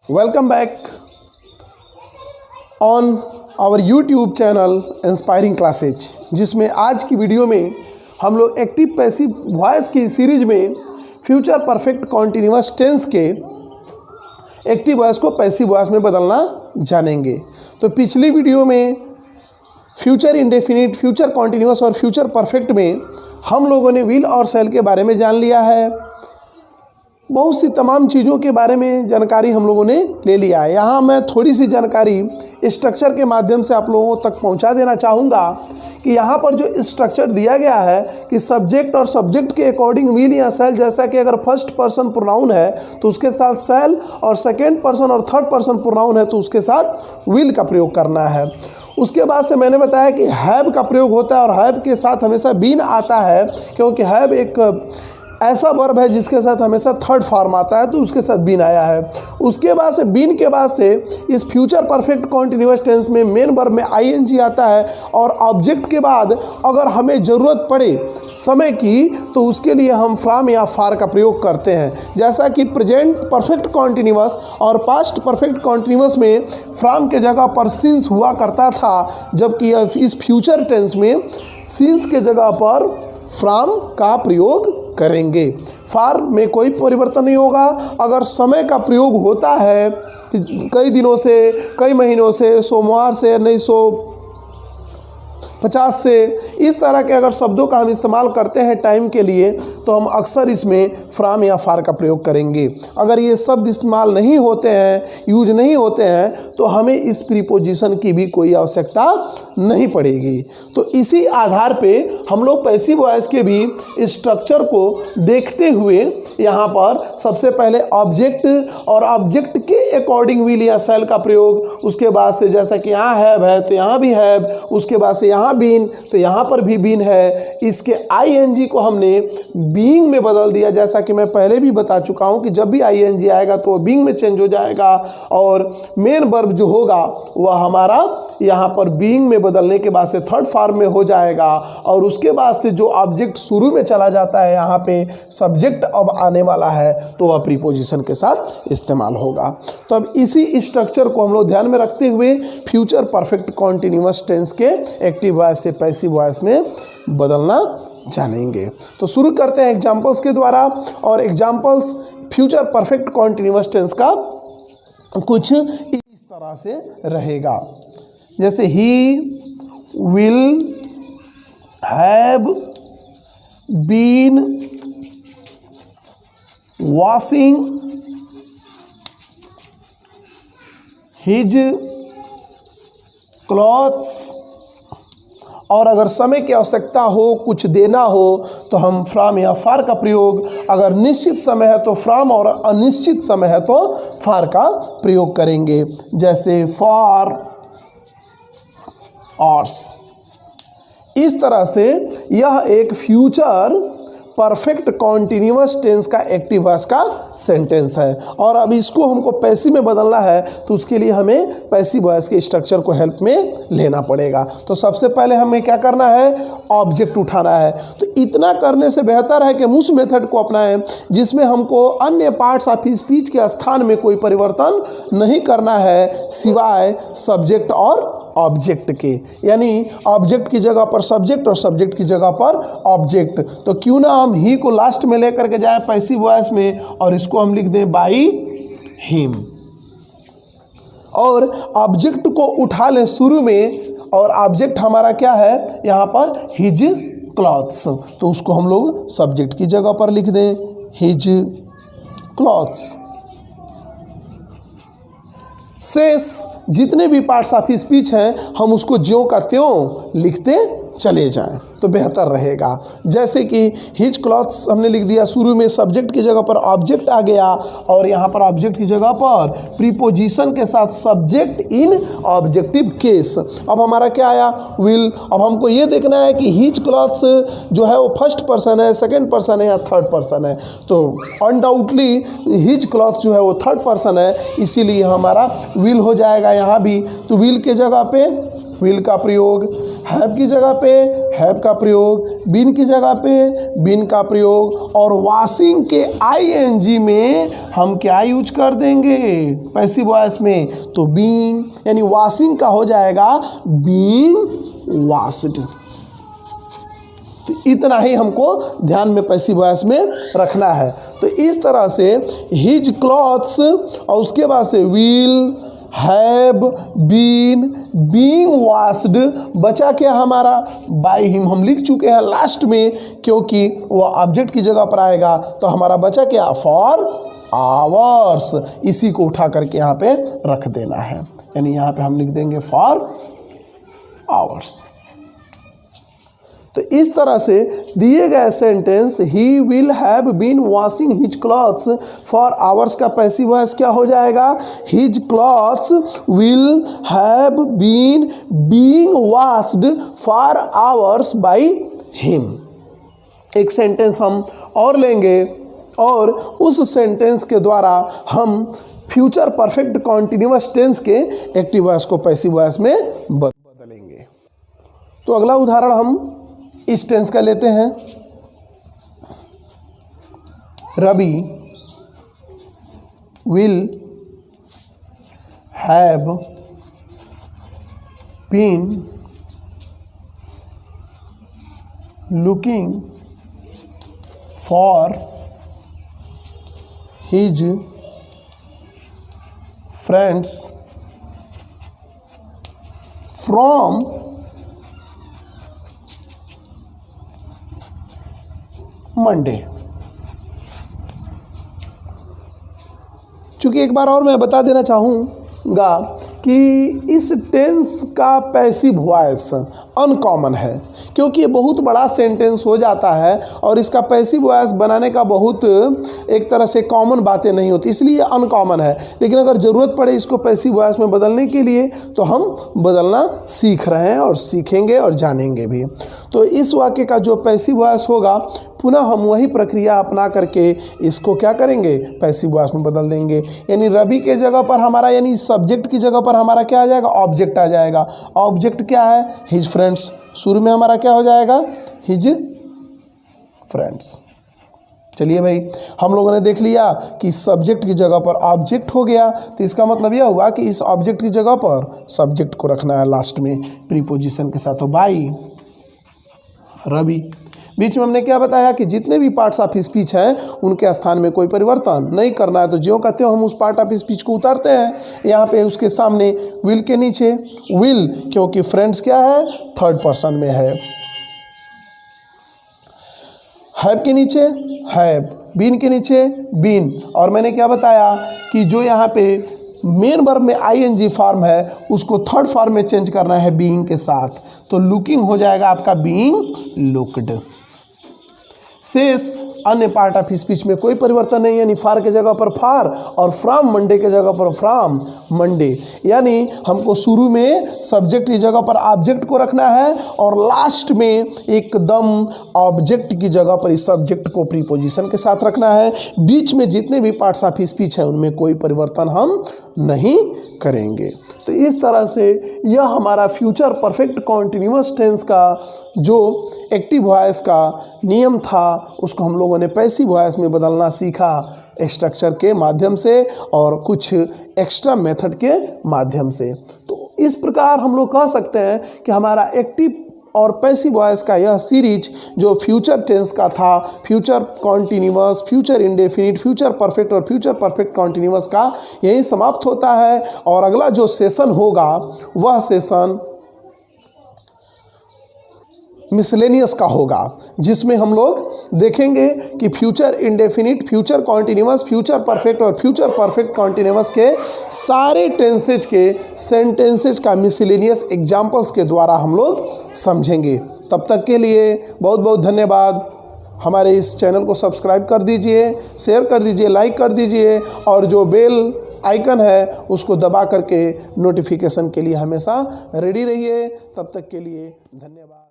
Welcome back on our YouTube channel inspiring classes, जिसमें आज की वीडियो में हम लोग एक्टिव पैसिव वॉइस की सीरीज में फ्यूचर परफेक्ट कॉन्टिन्यूअस टेंस के एक्टिव वॉइस को पैसिव वॉइस में बदलना जानेंगे। तो पिछली वीडियो में फ्यूचर इंडेफिनिट, फ्यूचर कॉन्टिन्यूअस और फ्यूचर परफेक्ट में हम लोगों ने विल और शैल के बारे में जान लिया है। बहुत सी तमाम चीज़ों के बारे में जानकारी हम लोगों ने ले लिया है। यहाँ मैं थोड़ी सी जानकारी स्ट्रक्चर के माध्यम से आप लोगों तक पहुँचा देना चाहूँगा कि यहाँ पर जो स्ट्रक्चर दिया गया है कि सब्जेक्ट और सब्जेक्ट के अकॉर्डिंग विल या शैल, जैसा कि अगर फर्स्ट पर्सन प्रोनाउन है तो उसके साथ शैल, और सेकेंड पर्सन और थर्ड पर्सन प्रोनाउन है तो उसके साथ विल का प्रयोग करना है। उसके बाद से मैंने बताया कि हैव का प्रयोग होता है और हैव के साथ हमेशा बीन आता है, क्योंकि हैव एक ऐसा वर्ब है जिसके साथ हमेशा थर्ड फॉर्म आता है, तो उसके साथ बीन आया है। उसके बाद से बीन के बाद से इस फ्यूचर परफेक्ट कॉन्टिन्यूअस टेंस में मेन वर्ब में आईएनजी आता है, और ऑब्जेक्ट के बाद अगर हमें ज़रूरत पड़े समय की तो उसके लिए हम फ्रॉम या फार का प्रयोग करते हैं। जैसा कि प्रेजेंट परफेक्ट कॉन्टिन्यूअस और पास्ट परफेक्ट कॉन्टिन्यूअस में फ्रॉम के जगह पर सिंस हुआ करता था, जबकि इस फ्यूचर टेंस में सिंस के जगह पर फ्रॉम का प्रयोग करेंगे। फार में कोई परिवर्तन नहीं होगा। अगर समय का प्रयोग होता है कई दिनों से, कई महीनों से, सोमवार से 1950 से, इस तरह के अगर शब्दों का हम इस्तेमाल करते हैं टाइम के लिए, तो हम अक्सर इसमें फ्रॉम या फार का प्रयोग करेंगे। अगर ये शब्द इस्तेमाल नहीं होते हैं, यूज नहीं होते हैं, तो हमें इस प्रीपोजिशन की भी कोई आवश्यकता नहीं पड़ेगी। तो इसी आधार पे हम लोग पैसिव वॉइस के भी स्ट्रक्चर को देखते हुए यहाँ पर सबसे पहले ऑब्जेक्ट और ऑब्जेक्ट के अकॉर्डिंग विल या शैल का प्रयोग, उसके बाद से जैसा कि यहाँ हैव है तो यहाँ भी हैव, उसके बाद से यहाँ बीन तो यहाँ पर भी बीन है। इसके आईएनजी को हमने बीइंग में बदल दिया, जैसा कि मैं पहले भी बता चुका हूँ कि जब भी आईएनजी आएगा तो बीइंग में चेंज हो जाएगा, और मेन वर्ब जो होगा वह हमारा यहाँ पर बीइंग में बदलने के बाद से थर्ड फॉर्म में हो जाएगा, और उसके बाद से जो ऑब्जेक्ट शुरू में चला जाता है, यहाँ पे सब्जेक्ट अब आने वाला है तो वह प्रीपोजिशन के साथ इस्तेमाल होगा। तो अब इसी स्ट्रक्चर को हम लोग ध्यान में रखते हुए फ्यूचर परफेक्ट कॉन्टिन्यूअस टेंस के एक्टिव वॉइस से पैसिव वॉइस में बदलना जानेंगे। तो शुरू करते हैं एग्जाम्पल्स के द्वारा, और examples future perfect continuous tense का कुछ इस तरह से रहेगा। जैसे he will have been washing his clothes, और अगर समय की आवश्यकता हो, कुछ देना हो, तो हम फ्रॉम या फार का प्रयोग, अगर निश्चित समय है तो फ्रॉम और अनिश्चित समय है तो फार का प्रयोग करेंगे। जैसे फॉर, ऑर्स। इस तरह से यह एक फ्यूचर परफेक्ट कॉन्टिन्यूअस टेंस का एक्टिव वॉइस का सेंटेंस है, और अब इसको हमको पैसिव में बदलना है तो उसके लिए हमें पैसिव वॉइस के स्ट्रक्चर को हेल्प में लेना पड़ेगा। तो सबसे पहले हमें क्या करना है, ऑब्जेक्ट उठाना है। तो इतना करने से बेहतर है कि हम उस मेथड को अपनाएं जिसमें हमको अन्य पार्ट्स ऑफ स्पीच के स्थान में कोई परिवर्तन नहीं करना है सिवाय सब्जेक्ट और ऑब्जेक्ट के, यानी ऑब्जेक्ट की जगह पर सब्जेक्ट और सब्जेक्ट की जगह पर ऑब्जेक्ट। तो क्यों ना हम ही को लास्ट में लेकर के जाए पैसिव वॉइस में, और इसको हम लिख दें बाय हिम, और ऑब्जेक्ट को उठा लें शुरू में, और ऑब्जेक्ट हमारा क्या है यहाँ पर हिज क्लॉथ्स, तो उसको हम लोग सब्जेक्ट की जगह पर लिख दें हिज क्लॉथ्स। शेष जितने भी पार्ट्स ऑफ स्पीच हैं हम उसको ज्यों का त्यों लिखते चले जाएं तो बेहतर रहेगा। जैसे कि हिज क्लॉथ्स हमने लिख दिया, शुरू में सब्जेक्ट की जगह पर ऑब्जेक्ट आ गया, और यहाँ पर ऑब्जेक्ट की जगह पर प्रीपोजिशन के साथ सब्जेक्ट इन ऑब्जेक्टिव केस। अब हमारा क्या आया, विल। अब हमको ये देखना है कि हिज क्लॉथ्स जो है वो फर्स्ट पर्सन है, सेकेंड पर्सन है या थर्ड पर्सन है। तो अनडाउटली हिज क्लॉथ जो है वो थर्ड पर्सन है, इसीलिए हमारा विल हो जाएगा यहाँ भी। तो विल के जगह पे विल का प्रयोग, हैव की जगह पे हैव का प्रयोग, बीन की जगह पे बीन का प्रयोग, और वाशिंग के आईएनजी में हम क्या यूज कर देंगे पैसिव वॉइस में, तो बीन, यानी वाशिंग का हो जाएगा बीन वाश्ड। तो इतना ही हमको ध्यान में पैसिव वॉइस में रखना है। तो इस तरह से हिज क्लॉथ्स, और उसके बाद से will, have, been, being washed, बचा क्या हमारा बाय हिम, हम लिख चुके हैं लास्ट में, क्योंकि वह ऑब्जेक्ट की जगह पर आएगा तो हमारा बचा क्या फॉर आवर्स, इसी को उठा करके यहाँ पे रख देना है, यानी यहाँ पे हम लिख देंगे फॉर आवर्स। तो इस तरह से दिए गए sentence he will have been washing his clothes for hours का पैसिव वॉइस क्या हो जाएगा, his clothes will have been being washed for hours by him. एक सेंटेंस हम और लेंगे और उस सेंटेंस के द्वारा हम फ्यूचर परफेक्ट कॉन्टिन्यूअस टेंस के एक्टिव वॉइस को पैसिव वॉइस में बदलेंगे। तो अगला उदाहरण हम इस टेंस का लेते हैं। Ravi will have been looking for his friends from Monday. चूंकि एक बार और मैं बता देना चाहूँगा कि इस टेंस का पैसिव वॉइस अनकॉमन है, क्योंकि ये बहुत बड़ा सेंटेंस हो जाता है और इसका पैसिव वॉइस बनाने का बहुत एक तरह से कॉमन बातें नहीं होती, इसलिए अनकॉमन है। लेकिन अगर ज़रूरत पड़े इसको पैसिव वॉइस में बदलने के लिए तो हम बदलना सीख रहे हैं और सीखेंगे और जानेंगे भी। तो इस वाक्य का जो पैसिव वॉइस होगा पुनः हम वही प्रक्रिया अपना करके इसको क्या करेंगे पैसिव वॉइस में बदल देंगे। यानी रवि के जगह पर हमारा, यानी सब्जेक्ट की जगह पर हमारा क्या आ जाएगा ऑब्जेक्ट आ जाएगा। ऑब्जेक्ट क्या है हिज फ्रेंड्स, शुरू में हमारा क्या हो जाएगा हिज फ्रेंड्स। चलिए भाई, हम लोगों ने देख लिया कि सब्जेक्ट की जगह पर ऑब्जेक्ट हो गया, तो इसका मतलब यह हुआ कि इस ऑब्जेक्ट की जगह पर सब्जेक्ट को रखना है लास्ट में प्रीपोजिशन के साथ। तो बाई रवि, बीच में हमने क्या बताया कि जितने भी पार्ट्स ऑफ स्पीच हैं उनके स्थान में कोई परिवर्तन नहीं करना है। तो ज्यों कहते हो हम उस पार्ट ऑफ स्पीच को उतारते हैं यहाँ पे उसके सामने विल के नीचे विल, क्योंकि फ्रेंड्स क्या है थर्ड पर्सन में है। हैव के नीचे हैव, बीन के नीचे बीन, और मैंने क्या बताया कि जो यहाँ पे मेन वर्ब में आईएनजी फॉर्म है उसको थर्ड फॉर्म में चेंज करना है बीइंग के साथ, तो लुकिंग हो जाएगा आपका बीइंग लुक्ड। शेष अन्य पार्ट ऑफ स्पीच में कोई परिवर्तन नहीं, यानी फार के जगह पर फार और फ्रॉम मंडे के जगह पर फ्रॉम मंडे। यानी हमको शुरू में सब्जेक्ट की जगह पर ऑब्जेक्ट को रखना है और लास्ट में एकदम ऑब्जेक्ट की जगह पर इस सब्जेक्ट को प्रीपोजिशन के साथ रखना है। बीच में जितने भी पार्ट्स ऑफ स्पीच है उनमें कोई परिवर्तन हम नहीं करेंगे। तो इस तरह से यह हमारा फ्यूचर परफेक्ट कॉन्टिन्यूअस टेंस का जो एक्टिव वॉइस का नियम था उसको हम लोगों ने पैसिव वॉइस में बदलना सीखा स्ट्रक्चर के माध्यम से और कुछ एक्स्ट्रा मेथड के माध्यम से। तो इस प्रकार हम लोग कह सकते हैं कि हमारा एक्टिव और पैसिव वॉइस का यह सीरीज जो फ्यूचर टेंस का था, future continuous, future indefinite, future perfect और फ्यूचर परफेक्ट कॉन्टिन्यूअस का यही समाप्त होता है। और अगला जो सेशन होगा वह सेशन मिसलेनियस का होगा, जिसमें हम लोग देखेंगे कि future indefinite, future continuous, future perfect और फ्यूचर परफेक्ट कॉन्टिन्यूअस के सारे टेंसेज के सेंटेंसेज का मिसलेनियस एग्जाम्पल्स के द्वारा हम लोग समझेंगे। तब तक के लिए बहुत बहुत धन्यवाद। हमारे इस चैनल को सब्सक्राइब कर दीजिए, शेयर कर दीजिए, लाइक कर दीजिए और जो बेल आइकन है उसको दबा करके नोटिफिकेशन के लिए हमेशा रेडी रहिए। तब तक के लिए धन्यवाद।